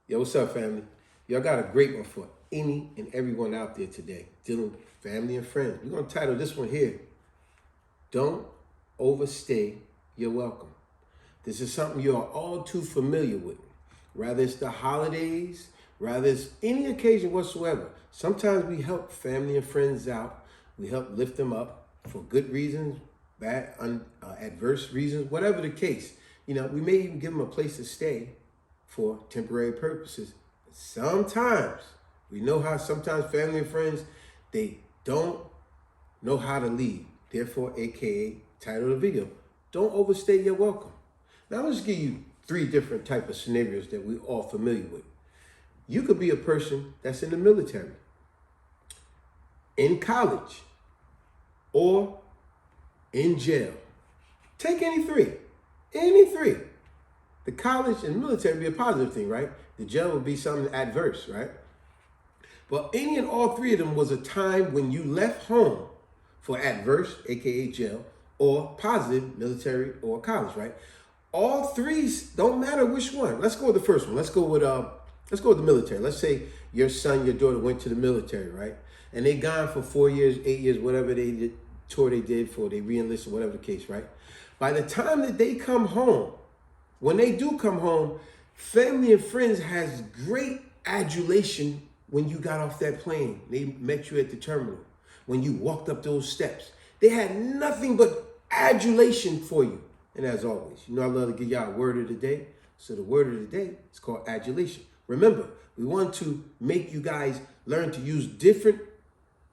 Yo, what's up, family? Y'all got a great one for any and everyone out there today, dealing with family and friends. We're going to title this one here, Don't Overstay Your Welcome. This is something you are all too familiar with. Rather it's the holidays, rather it's any occasion whatsoever. Sometimes we help family and friends out. We help lift them up for good reasons, bad, adverse reasons, whatever the case. We may even give them a place to stay for temporary purposes. Sometimes we know how sometimes family and friends, they don't know how to leave. Therefore, AKA title of the video, don't overstay your welcome. Now let's give you three different type of scenarios that we're all familiar with. You could be a person that's in the military, in college, or in jail. Take any three. Any three. The college and military would be a positive thing, right? The jail would be something adverse, right? But any and all three of them was a time when you left home for adverse, aka jail, or positive, military or college, right? All threes, don't matter which one. Let's go with the first one. Let's go with the military. Let's say your son, your daughter went to the military, right? And they gone for 4 years, 8 years, whatever they did, tour they did for, they re-enlisted, whatever the case, right? By the time that they come home, when they do come home, family and friends has great adulation when you got off that plane. They met you at the terminal. When you walked up those steps, they had nothing but adulation for you. And as always, I love to give y'all a word of the day. So the word of the day is called adulation. Remember, we want to make you guys learn to use different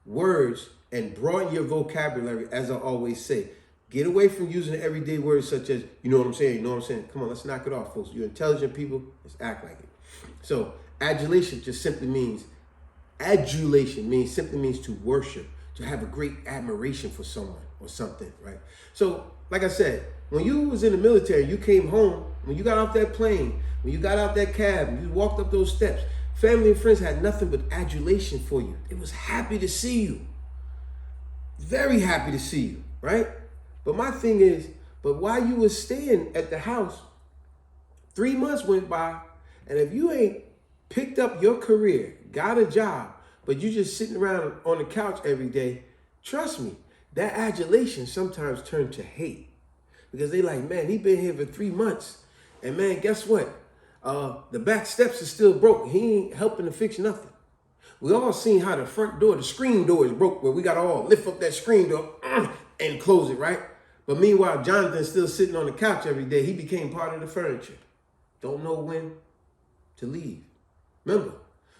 words and broaden your vocabulary, as I always say. Get away from using everyday words such as, you know what I'm saying, you know what I'm saying. Come on, let's knock it off, folks. You're intelligent people, let's act like it. So adulation simply means to worship, to have a great admiration for someone or something, right? So, like I said, when you was in the military, you came home, when you got off that plane, when you got out that cab, and you walked up those steps, family and friends had nothing but adulation for you. They was happy to see you. Very happy to see you, right? But my thing is, but while you was staying at the house, 3 months went by, and if you ain't picked up your career, got a job, but you just sitting around on the couch every day, trust me, that adulation sometimes turns to hate. Because they like, man, he been here for 3 months, and man, guess what? The back steps are still broke. He ain't helping to fix nothing. We all seen how the front door, the screen door is broke, where we got to all lift up that screen door and close it, right? But meanwhile, Jonathan's still sitting on the couch every day. He became part of the furniture. Don't know when to leave. Remember,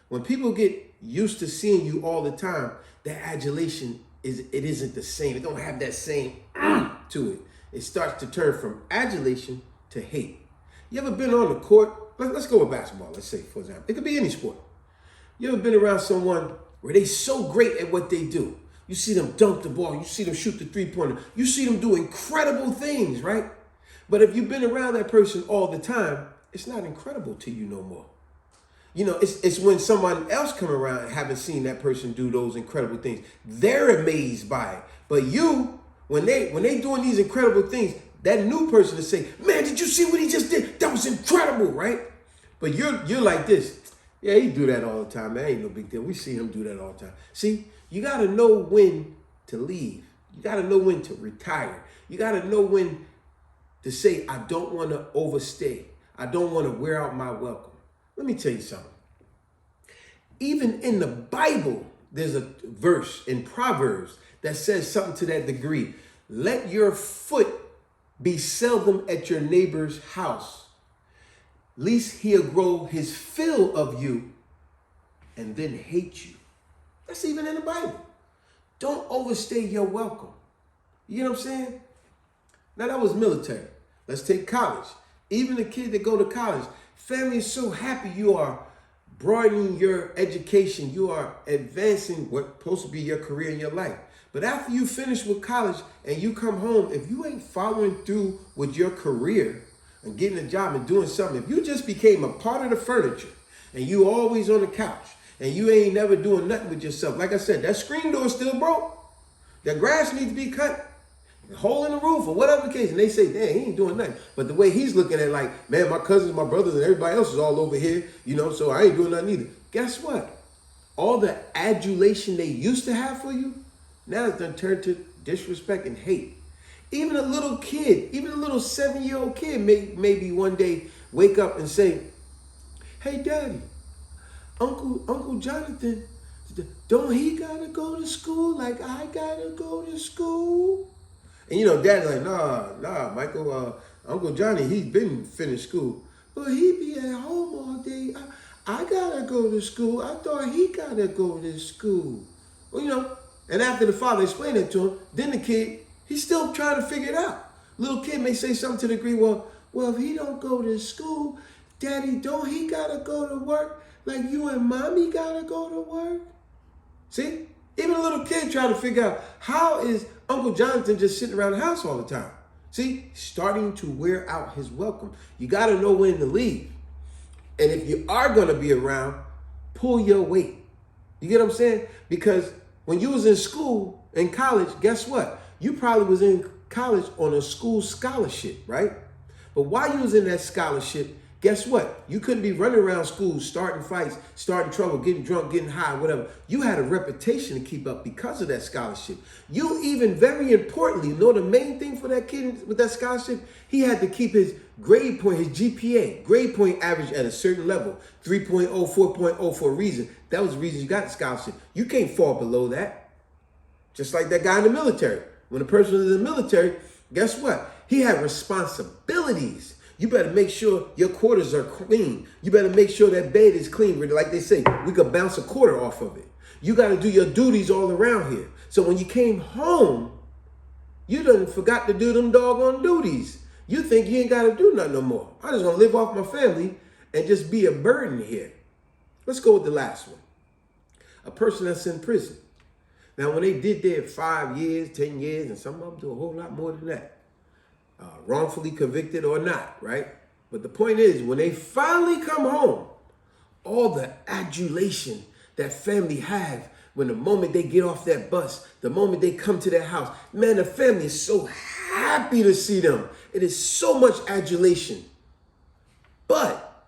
when people get used to seeing you all the time, that adulation isn't the same. It don't have that same to it. It starts to turn from adulation to hate. You ever been on the court? Let's go with basketball, let's say, for example. It could be any sport. You ever been around someone where they so great at what they do? You see them dunk the ball. You see them shoot the three-pointer. You see them do incredible things, right? But if you've been around that person all the time, it's not incredible to you no more. It's when someone else come around and haven't seen that person do those incredible things. They're amazed by it. But you, when they doing these incredible things, that new person to say, man, did you see what he just did? That was incredible, right? But you're like this. Yeah, he do that all the time, man. Ain't no big deal. We see him do that all the time. See, you got to know when to leave. You got to know when to retire. You got to know when to say, I don't want to overstay. I don't want to wear out my welcome. Let me tell you something. Even in the Bible, there's a verse in Proverbs that says something to that degree. Let your foot be seldom at your neighbor's house, lest he'll grow his fill of you and then hate you. That's even in the Bible. Don't overstay your welcome. You know what I'm saying? Now that was military. Let's take college. Even the kid that go to college, family is so happy you are broadening your education. You are advancing what's supposed to be your career in your life. But after you finish with college and you come home, if you ain't following through with your career and getting a job and doing something, if you just became a part of the furniture and you always on the couch and you ain't never doing nothing with yourself, like I said, that screen door is still broke. The grass needs to be cut. a hole in the roof or whatever the case. And they say, damn, he ain't doing nothing. But the way he's looking at it, like, man, my cousins, my brothers, and everybody else is all over here, you know, so I ain't doing nothing either. Guess what? All the adulation they used to have for you, now it's done turned to disrespect and hate. Even a little kid, even a little 7-year-old kid may maybe one day wake up and say, hey, Daddy, Uncle Jonathan, don't he gotta go to school like I gotta go to school? And you know, Dad's like, nah, Michael, Uncle Johnny, he's been finished school. But he be at home all day. I gotta go to school. I thought he gotta go to school. Well, you know, and after the father explained it to him, then the kid, he's still trying to figure it out. Little kid may say something to the degree, well, if he don't go to school, Daddy, don't he gotta go to work like you and Mommy gotta go to work? See? Even a little kid trying to figure out, how is Uncle Jonathan just sitting around the house all the time? See? Starting to wear out his welcome. You gotta know when to leave. And if you are gonna be around, pull your weight. You get what I'm saying? Because when you was in school, in college, guess what? You probably was in college on a school scholarship, right? But while you was in that scholarship, guess what? You couldn't be running around school, starting fights, starting trouble, getting drunk, getting high, whatever. You had a reputation to keep up because of that scholarship. You even, very importantly, you know the main thing for that kid with that scholarship? He had to keep his grade point, his GPA, grade point average at a certain level, 3.0, 4.0 for a reason. That was the reason you got the scholarship. You can't fall below that. Just like that guy in the military. When a person was in the military, guess what? He had responsibilities. You better make sure your quarters are clean. You better make sure that bed is clean. Like they say, we could bounce a quarter off of it. You got to do your duties all around here. So when you came home, you done forgot to do them doggone duties. You think you ain't got to do nothing no more. I just want to live off my family and just be a burden here. Let's go with the last one. A person that's in prison. Now, when they did their 5 years, 10 years, and some of them do a whole lot more than that, wrongfully convicted or not, right? But the point is, when they finally come home, all the adulation that family have when the moment they get off that bus, the moment they come to their house, man, the family is so happy to see them. It is so much adulation. But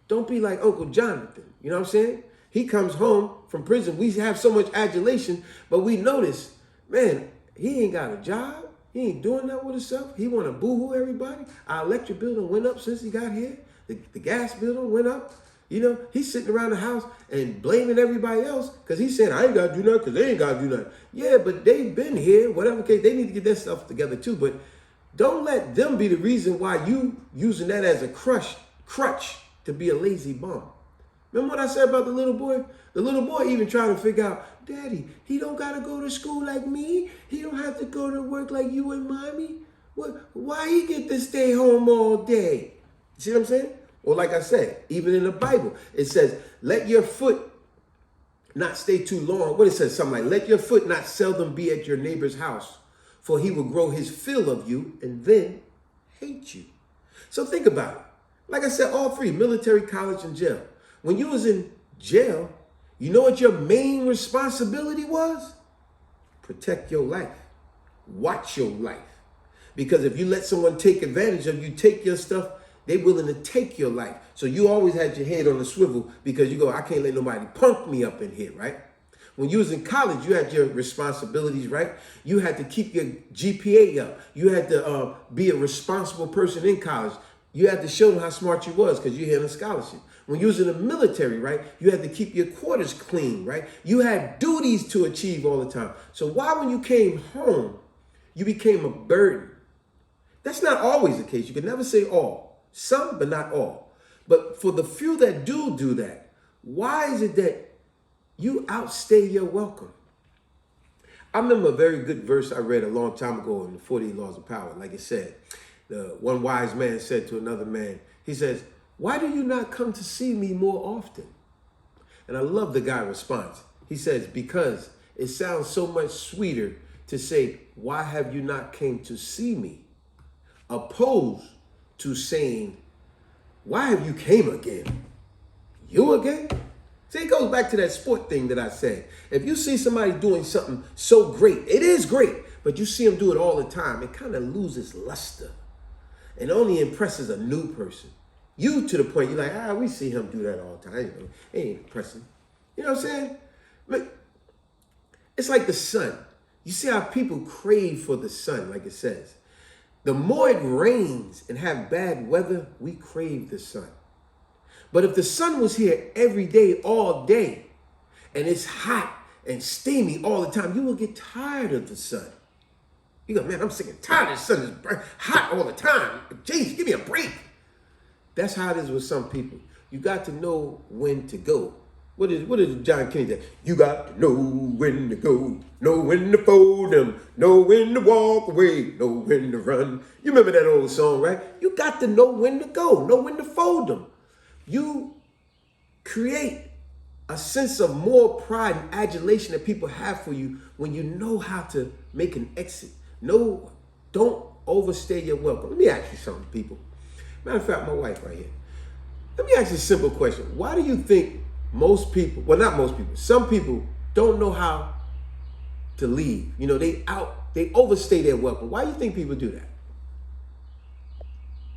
don't be like Uncle Jonathan. You know what I'm saying? He comes home from prison. We have so much adulation, but we notice, man, he ain't got a job. He ain't doing that with himself. He want to boo-hoo everybody. Our electric bill done went up since he got here. The gas bill done went up. You know, he's sitting around the house and blaming everybody else because he's saying, I ain't got to do nothing because they ain't got to do nothing. Yeah, but they've been here, whatever case. They need to get their stuff together too. But don't let them be the reason why you using that as a crutch to be a lazy bum. Remember what I said about the little boy? The little boy even trying to figure out, Daddy, he don't got to go to school like me. He don't have to go to work like you and Mommy. Why he get to stay home all day? See what I'm saying? Or like I said, even in the Bible, it says, let your foot not stay too long. What it says? Something like, let your foot not seldom be at your neighbor's house, for he will grow his fill of you and then hate you. So think about it. Like I said, all three, military, college, and jail. When you was in jail, you know what your main responsibility was? Protect your life. Watch your life. Because if you let someone take advantage of you, take your stuff, they willing to take your life. So you always had your head on the swivel because you go, I can't let nobody punk me up in here, right? When you was in college, you had your responsibilities, right? You had to keep your GPA up. You had to be a responsible person in college. You had to show them how smart you was because you had a scholarship. When you was in the military, right, you had to keep your quarters clean, right? You had duties to achieve all the time. So why when you came home, you became a burden? That's not always the case. You can never say all. Some, but not all. But for the few that do that, why is it that you outstay your welcome? I remember a very good verse I read a long time ago in the 48 Laws of Power. Like it said, the one wise man said to another man, he says, why do you not come to see me more often? And I love the guy's response. He says, because it sounds so much sweeter to say, why have you not came to see me? Opposed to saying, why have you came again? You again? See, it goes back to that sport thing that I said. If you see somebody doing something so great, it is great, but you see them do it all the time, it kind of loses luster and only impresses a new person. You to the point you're like, we see him do that all the time. It ain't impressing. You know what I'm saying? But it's like the sun. You see how people crave for the sun, like it says. The more it rains and have bad weather, we crave the sun. But if the sun was here every day, all day, and it's hot and steamy all the time, you will get tired of the sun. You go, man, I'm sick and tired of the sun. It's hot all the time. Jeez, give me a break. That's how it is with some people. You got to know when to go. What did John Kennedy say? You got to know when to go, know when to fold them, know when to walk away, know when to run. You remember that old song, right? You got to know when to go, know when to fold them. You create a sense of more pride and adulation that people have for you when you know how to make an exit. No, don't overstay your welcome. Let me ask you something, people. Matter of fact, my wife right here. Let me ask you a simple question. Why do you think most people, well, not most people, some people don't know how to leave? You know, they overstay their welcome. Why do you think people do that?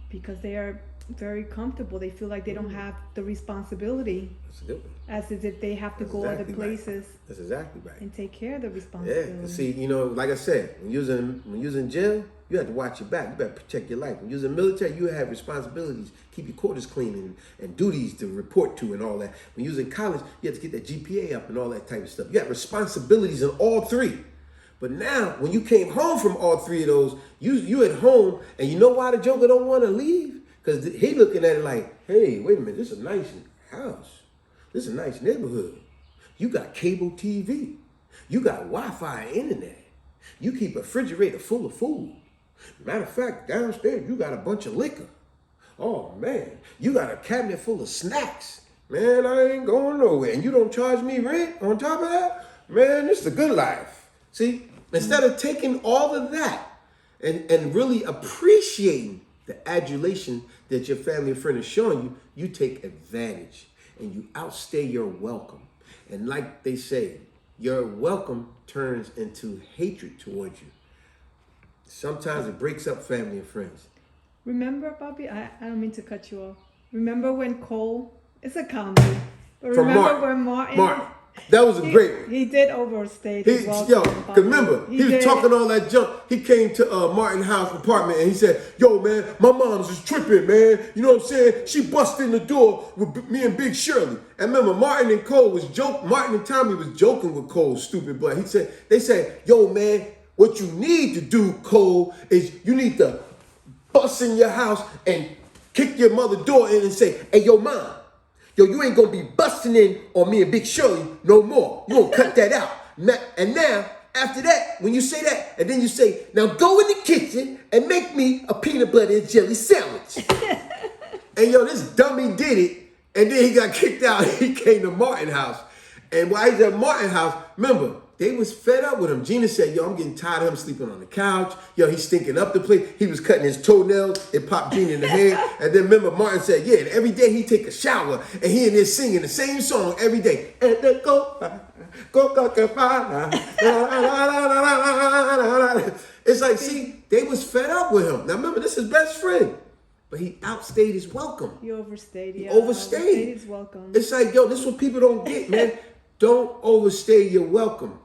Because they are very comfortable. They feel like they don't have the responsibility. That's a good one. As if they have to go exactly other places. Right. That's exactly right. And take care of the responsibility. Yeah, see, you know, like I said, when you're in jail, you have to watch your back. You better protect your life. When you're in the military, you have responsibilities. Keep your quarters clean and duties to report to and all that. When you're in college, you have to get that GPA up and all that type of stuff. You got responsibilities in all three. But now, when you came home from all three of those, you at home, and you know why the Joker don't want to leave? Because he looking at it like, hey, wait a minute, this is a nice house. This is a nice neighborhood. You got cable TV. You got Wi-Fi internet. You keep a refrigerator full of food. Matter of fact, downstairs, you got a bunch of liquor. Oh, man, you got a cabinet full of snacks. Man, I ain't going nowhere. And you don't charge me rent on top of that? Man, this is a good life. See, instead of taking all of that and really appreciating the adulation that your family and friend is showing you, you take advantage and you outstay your welcome. And like they say, your welcome turns into hatred towards you. Sometimes it breaks up family and friends. Remember, Bobby, I don't mean to cut you off. Remember when Cole, it's a comedy, but remember when Martin, that was a great one. He did overstay. Remember, he was talking all that junk. He came to Martin's house apartment and he said, yo, man, my mom's just tripping, man. You know what I'm saying? She busted in the door with me and Big Shirley. And remember, Martin and Tommy was joking with Cole's stupid butt. They said, yo, man, what you need to do, Cole, is you need to bust in your house and kick your mother's door in and say, hey, yo, mom, you ain't gonna be busting in on me and Big Shirley no more. You gonna cut that out. And now, after that, when you say that, and then you say, now go in the kitchen and make me a peanut butter and jelly sandwich. And this dummy did it, and then he got kicked out. He came to Martin's house. And while he's at Martin's house, remember, they was fed up with him. Gina said, yo, I'm getting tired of him sleeping on the couch. Yo, he's stinking up the place. He was cutting his toenails. It popped Gina in the head. And then remember, Martin said, yeah, and every day he take a shower and he in there singing the same song every day. And then it's like, see, they was fed up with him. Now remember, this is his best friend. But he outstayed his welcome. He overstayed. He overstayed his welcome. It's like, yo, this is what people don't get, man. Don't overstay your welcome.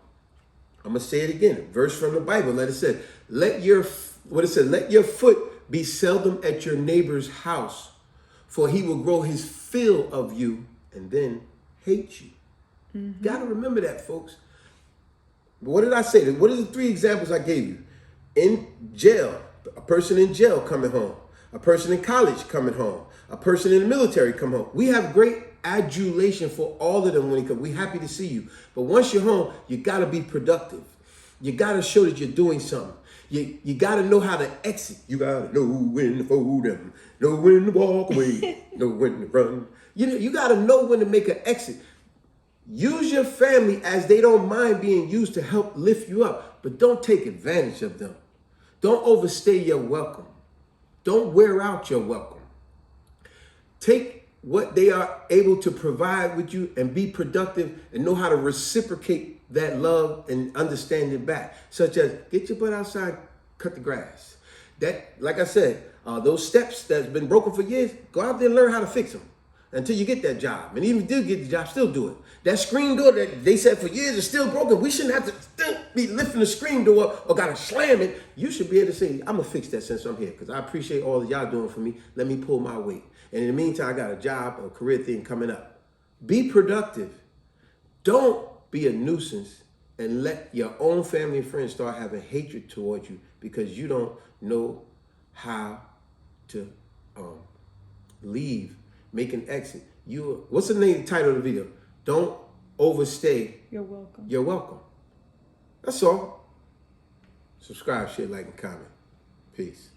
I'm going to say it again. A verse from the Bible. Let your foot be seldom at your neighbor's house, for he will grow his fill of you and then hate you. Mm-hmm. Got to remember that, folks. But what did I say? What are the three examples I gave you? In jail, a person in jail coming home, a person in college coming home, a person in the military coming home. We have great adulation for all of them when they come. We're happy to see you. But once you're home, you got to be productive. You got to show that you're doing something. You got to know how to exit. You got to know when to fold them, know when to walk away, know when to run. You got to know when to make an exit. Use your family as they don't mind being used to help lift you up, but don't take advantage of them. Don't overstay your welcome. Don't wear out your welcome. Take what they are able to provide with you and be productive and know how to reciprocate that love and understanding back, such as get your butt outside, cut the grass. That, like I said, those steps that's been broken for years, go out there and learn how to fix them until you get that job. And even if you do get the job, still do it. That screen door that they said for years is still broken. We shouldn't have to still be lifting the screen door or gotta slam it. You should be able to say, I'm gonna fix that since I'm here, because I appreciate all that y'all doing for me. Let me pull my weight. And in the meantime, I got a job or career thing coming up. Be productive. Don't be a nuisance and let your own family and friends start having hatred towards you because you don't know how to leave, make an exit. What's the title of the video? Don't overstay. You're welcome. You're welcome. That's all. Subscribe, share, like, and comment. Peace.